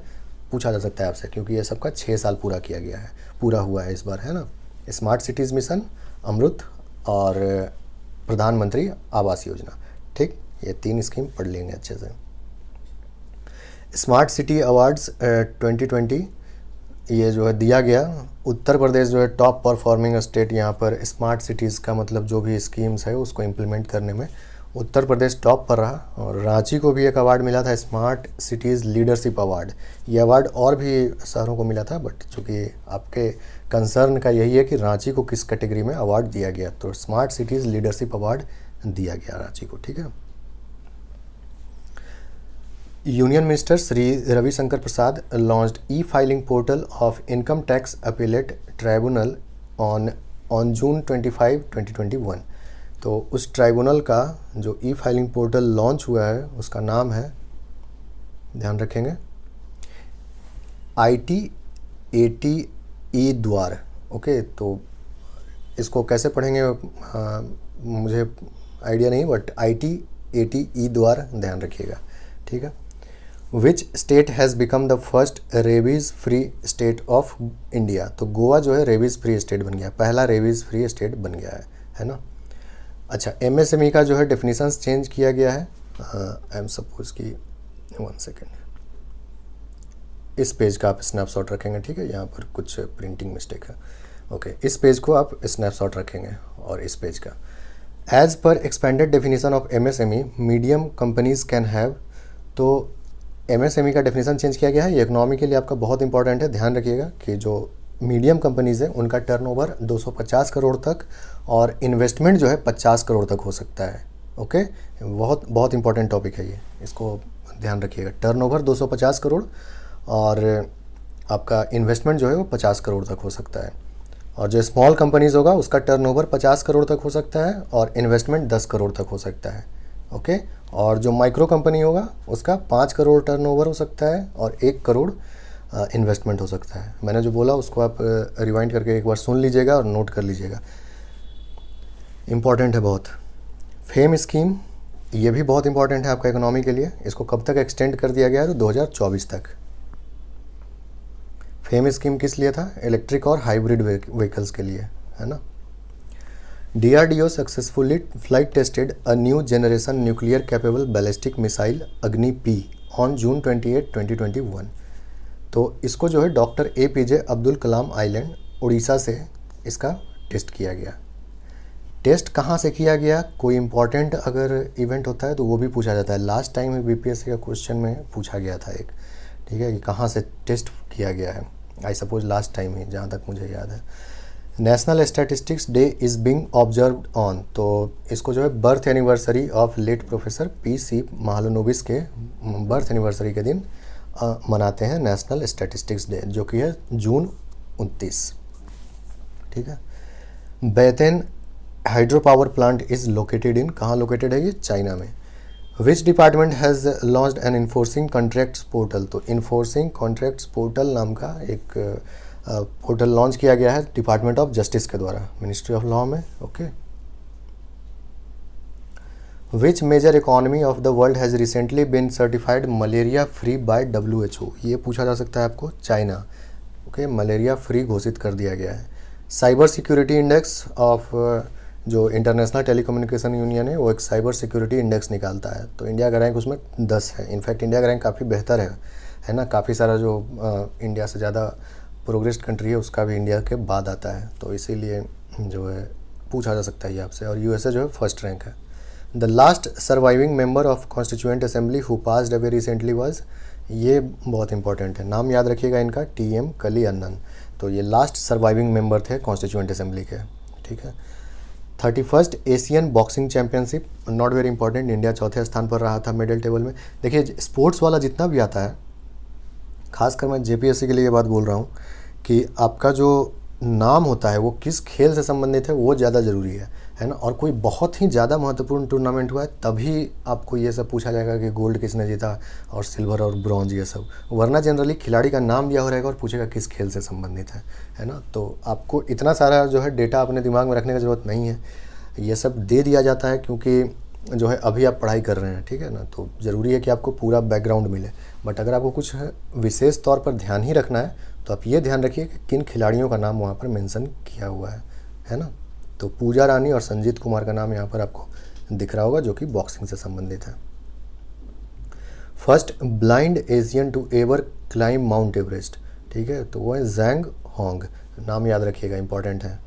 पूछा जा सकता है आपसे, क्योंकि ये सबका 6 साल पूरा किया गया है, पूरा हुआ है इस बार, है ना। स्मार्ट सिटीज़ मिशन, अमृत और प्रधानमंत्री आवास योजना, ठीक, ये 3 स्कीम पढ़ लेंगे अच्छे से। स्मार्ट सिटी अवार्ड्स 2020 ये जो है दिया गया। उत्तर प्रदेश जो है टॉप परफॉर्मिंग स्टेट, यहाँ पर स्मार्ट सिटीज़ का मतलब जो भी स्कीम्स है उसको इम्प्लीमेंट करने में उत्तर प्रदेश टॉप पर रहा। और रांची को भी एक अवार्ड मिला था, स्मार्ट सिटीज़ लीडरशिप अवार्ड। ये अवार्ड और भी शहरों को मिला था, बट चूँकि आपके कंसर्न का यही है कि रांची को किस कैटेगरी में अवार्ड दिया गया, तो स्मार्ट सिटीज़ लीडरशिप अवार्ड दिया गया रांची को, ठीक है। Union minister Shri Ravishankar Prasad launched e-filing portal of income tax appellate tribunal on June 25, 2021। तो उस ट्राइब्यूनल का जो ई-फाइलिंग पोर्टल लॉन्च हुआ है उसका नाम है, ध्यान रखेंगे, ITAT द्वार। ओके, तो इसको कैसे पढ़ेंगे मुझे आइडिया नहीं, बट ITAT द्वार ध्यान रखिएगा, ठीक है। Which state has become the first rabies free state of India. तो गोवा जो है रेबीज़ फ्री स्टेट बन गया, पहला रेबीज़ फ्री स्टेट बन गया है ना। अच्छा, MSME का जो है डेफिनेशंस चेंज किया गया है। आई एम सपोज कि 1 सेकेंड, इस पेज का आप स्नैपशॉट रखेंगे, ठीक है, यहाँ पर कुछ प्रिंटिंग मिस्टेक है। ओके, इस पेज को आप स्नैपशॉट रखेंगे और इस पेज का। As per expanded definition of MSME medium companies can have. तो MSME का डेफिनेशन चेंज किया गया है, ये इकोनॉमी के लिए आपका बहुत इंपॉर्टेंट है, ध्यान रखिएगा कि जो मीडियम कंपनीज़ है उनका टर्नओवर 250 करोड़ तक और इन्वेस्टमेंट जो है 50 करोड़ तक हो सकता है। ओके, बहुत बहुत इंपॉर्टेंट टॉपिक है ये, इसको ध्यान रखिएगा। टर्नओवर 250 करोड़ और आपका इन्वेस्टमेंट जो है वो 50 करोड़ तक हो सकता है। और जो स्मॉल कंपनीज़ होगा उसका टर्नओवर 50 करोड़ तक हो सकता है और इन्वेस्टमेंट 10 करोड़ तक हो सकता है। ओके, और जो माइक्रो कंपनी होगा उसका 5 करोड़ टर्नओवर हो सकता है और 1 करोड़ इन्वेस्टमेंट हो सकता है। मैंने जो बोला उसको आप रिवाइंड करके एक बार सुन लीजिएगा और नोट कर लीजिएगा, इम्पॉर्टेंट है बहुत। फेम स्कीम, ये भी बहुत इंपॉर्टेंट है आपका इकोनॉमी के लिए। इसको कब तक एक्सटेंड कर दिया गया है? तो 2024 तक। फेम स्कीम किस लिए था? इलेक्ट्रिक और हाइब्रिड व्हीकल्स के लिए, है ना। DRDO successfully flight tested a new generation nuclear capable ballistic missile Agni P on June 28, 2021। तो इसको जो है doctor APJ Abdul Kalam island Orissa से इसका टेस्ट किया गया। टेस्ट कहाँ से किया गया? कोई इम्पॉर्टेंट अगर इवेंट होता है तो वो भी पूछा जाता है। लास्ट टाइम BPSC का क्वेश्चन में पूछा गया था एक, ठीक है, कि कहाँ से टेस्ट किया गया है। आई सपोज लास्ट टाइम ही, जहाँ तक मुझे याद है। National statistics day is being observed on. तो इसको जो है birth anniversary of late professor PC Mahalanobis के बर्थ एनिवर्सरी के दिन मनाते हैं नेशनल स्टैटिस्टिक्स डे, जो कि है June 29, ठीक है। Baihetan hydro power plant is located in, कहाँ लोकेटेड है ये? चाइना में। Which department has launched an enforcing contracts portal. तो इन्फोर्सिंग कॉन्ट्रैक्ट्स पोर्टल नाम का एक पोर्टल लॉन्च किया गया है डिपार्टमेंट ऑफ जस्टिस के द्वारा, मिनिस्ट्री ऑफ लॉ में। Okay, which major economy of the world has recently been certified malaria free by WHO। ये पूछा जा सकता है आपको। चाइना, ओके, मलेरिया फ्री घोषित कर दिया गया है। साइबर सिक्योरिटी इंडेक्स ऑफ जो इंटरनेशनल टेलीकम्युनिकेशन यूनियन है वो एक साइबर सिक्योरिटी इंडेक्स निकालता है, तो इंडिया का रैंक उसमें 10 है। इनफैक्ट इंडिया का रैंक काफ़ी बेहतर है ना। काफ़ी सारा जो इंडिया से ज़्यादा प्रोग्रेस्ड कंट्री है उसका भी इंडिया के बाद आता है, तो इसीलिए जो है पूछा जा सकता है ये आपसे। और यूएसए जो है फर्स्ट रैंक है। The last surviving member of constituent assembly who passed away recently was, ये बहुत इंपॉर्टेंट है, नाम याद रखिएगा इनका, टीएम कलियन्नन। तो ये लास्ट सर्वाइविंग मेंबर थे कॉन्स्टिट्यूएंट असेंबली के, ठीक है। 31st Asian boxing championship, not very important, India चौथे स्थान पर रहा था मेडल टेबल में। देखिए स्पोर्ट्स वाला जितना भी आता है, खासकर मैं जेपीएससी के लिए ये बात बोल रहा हूँ कि आपका जो नाम होता है वो किस खेल से संबंधित है वो ज़्यादा ज़रूरी है ना। और कोई बहुत ही ज़्यादा महत्वपूर्ण टूर्नामेंट हुआ है तभी आपको ये सब पूछा जाएगा कि गोल्ड किसने जीता और सिल्वर और ब्रॉन्ज ये सब, वरना जनरली खिलाड़ी का नाम दिया हो रहेगा और पूछेगा किस खेल से संबंधित है ना। तो आपको इतना सारा जो है डेटा अपने दिमाग में रखने की ज़रूरत नहीं है, ये सब दे दिया जाता है क्योंकि जो है अभी आप पढ़ाई कर रहे हैं, ठीक है ना। तो ज़रूरी है कि आपको पूरा बैकग्राउंड मिले, बट अगर आपको कुछ विशेष तौर पर ध्यान ही रखना है तो आप ये ध्यान रखिए कि किन खिलाड़ियों का नाम वहाँ पर मेंशन किया हुआ है ना। तो पूजा रानी और संजीत कुमार का नाम यहाँ पर आपको दिख रहा होगा जो कि बॉक्सिंग से संबंधित है। First blind Asian to ever climb Mount Everest, ठीक है, तो वो है जैंग होंग, नाम याद रखिएगा, इंपॉर्टेंट है।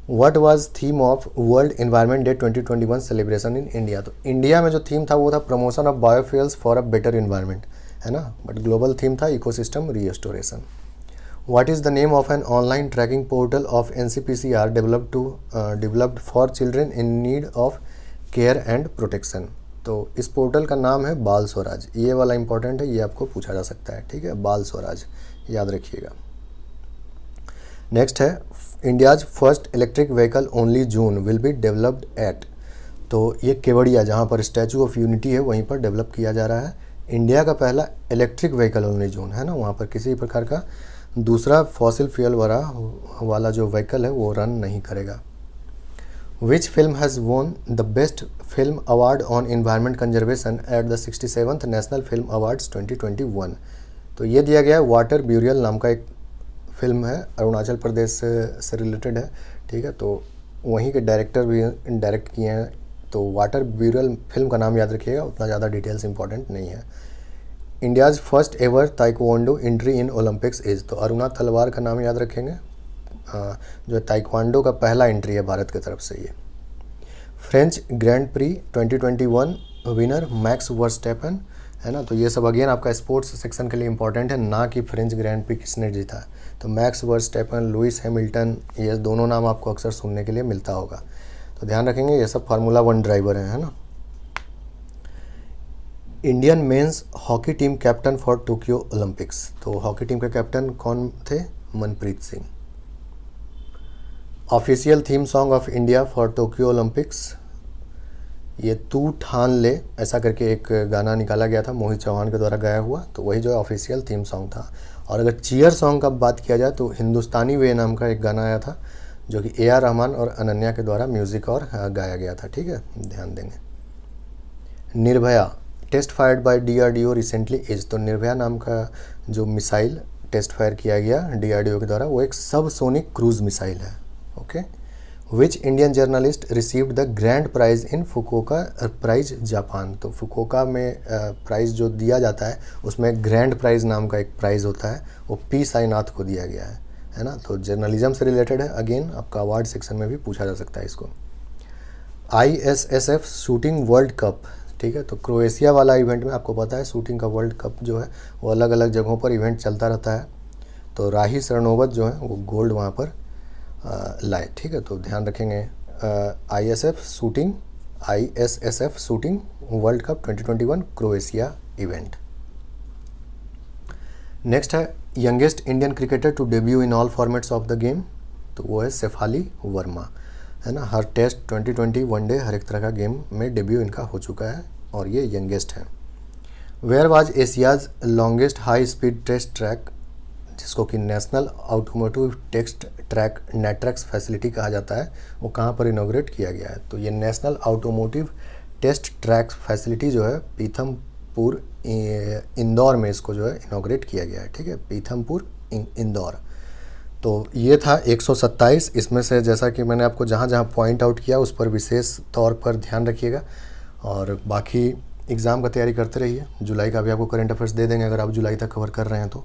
What was theme of world environment day 2021 celebration in India, तो इंडिया में जो थीम था वो था promotion of biofuels for a better environment, है ना, बट ग्लोबल थीम था ecosystem restoration. What is the name of an online tracking portal of NCPCR developed for children in need of care and protection? तो इस portal का नाम है बाल स्वराज, ये वाला इंपॉर्टेंट है, ये आपको पूछा जा सकता है, ठीक है, बाल स्वराज याद रखिएगा। नेक्स्ट है India's first electric vehicle only June will be developed eight, तो ये केवड़िया जहाँ पर स्टैचू ऑफ यूनिटी है वहीं पर डेवलप किया जा रहा है। इंडिया का पहला इलेक्ट्रिक व्हीकल ओनली जून, है ना, वहाँ पर किसी प्रकार का दूसरा फॉसिल फ्यूल वाला जो व्हीकल है वो रन नहीं करेगा। Which film has won the best film award on environment conservation at the 67th national film awards 2021, तो ये दिया गया है वाटर ब्यूरियल नाम का एक फिल्म है, अरुणाचल प्रदेश से रिलेटेड है, ठीक है, तो वहीं के डायरेक्टर भी डायरेक्ट किए हैं, तो वाटर ब्यूरियल फिल्म का नाम याद रखिएगा, उतना ज़्यादा डिटेल्स इंपॉर्टेंट नहीं है। India's first ever taekwondo entry in Olympics is, तो अरुणा तलवार का नाम याद रखेंगे, जो ताइक्वांडो का पहला एंट्री है भारत की तरफ से ये। French grand pre 2021 winner max Verstappen, है ना, तो ये सब अगेन आपका स्पोर्ट्स सेक्शन के लिए इंपॉर्टेंट है, ना कि फ्रेंच ग्रैंड प्री किसने जीता। तो मैक्स वर्स्टैपन, लुइस हैमिल्टन, ये दोनों नाम आपको अक्सर सुनने के लिए मिलता होगा, तो ध्यान रखेंगे ये सब फार्मूला 1 ड्राइवर हैं, है ना। Indian men's hockey team captain for Tokyo Olympics, तो हॉकी टीम के कैप्टन कौन थे, Manpreet Singh. Official theme song of India for Tokyo Olympics, ये तू ठान ले ऐसा करके एक गाना निकाला गया था मोहित चौहान के द्वारा गाया हुआ, तो वही जो है ऑफिशियल थीम सॉन्ग था। और अगर चीयर सॉन्ग का बात किया जाए तो हिंदुस्तानी वे नाम का एक गाना आया था जो कि ए आर रहमान और अनन्या के द्वारा म्यूज़िक और गाया गया था, ठीक है, ध्यान देंगे। Nirbhaya test fired by DRDO recently is, तो निर्भया नाम का जो मिसाइल टेस्ट फायर किया गया DRDO के द्वारा वो एक सबसोनिक क्रूज मिसाइल है, okay. Which Indian journalist received the grand prize in Fukuoka prize Japan, तो फुकुओका में प्राइज़ जो दिया जाता है उसमें ग्रैंड प्राइज नाम का एक प्राइज़ होता है, वो पी साईनाथ को दिया गया है ना। तो जर्नलिज्म से रिलेटेड है, अगेन आपका अवार्ड सेक्शन में भी पूछा जा सकता है इसको। ISSF शूटिंग वर्ल्ड कप, ठीक है, तो क्रोएशिया वाला इवेंट में आपको पता है शूटिंग का वर्ल्ड कप जो है वो अलग अलग जगहों पर इवेंट चलता रहता है, तो राही सरनोबत जो है वो गोल्ड वहाँ पर लाए, ठीक है, तो ध्यान रखेंगे। ISSF shooting world cup 2021 Croatia event. Next है youngest Indian cricketer to debut in all formats of the game, तो वो है शेफाली वर्मा, है ना। हर टेस्ट 2020 वनडे हर एक तरह का गेम में डेब्यू इनका हो चुका है और ये यंगेस्ट है। Where was Asia's longest high speed test track, जिसको कि national automotive test track NATRAX facility कहा जाता है, वो कहाँ पर इनॉग्रेट किया गया है, तो ये national automotive test track facility जो है पीथमपुर इंदौर में इसको जो है इनॉग्रेट किया गया है, ठीक है, पीथमपुर इंदौर। तो ये था 127। इसमें से जैसा कि मैंने आपको जहाँ जहाँ पॉइंट आउट किया उस पर विशेष तौर पर ध्यान रखिएगा, और बाकी एग्ज़ाम का तैयारी करते रहिए। जुलाई का भी आपको करंट अफेयर्स दे देंगे, अगर आप जुलाई तक कवर कर रहे हैं तो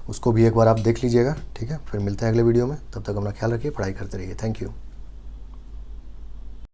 उसको भी एक बार आप देख लीजिएगा। ठीक है, फिर मिलते हैं अगले वीडियो में, तब तक अपना ख्याल रखिए, पढ़ाई करते रहिए। Thank you.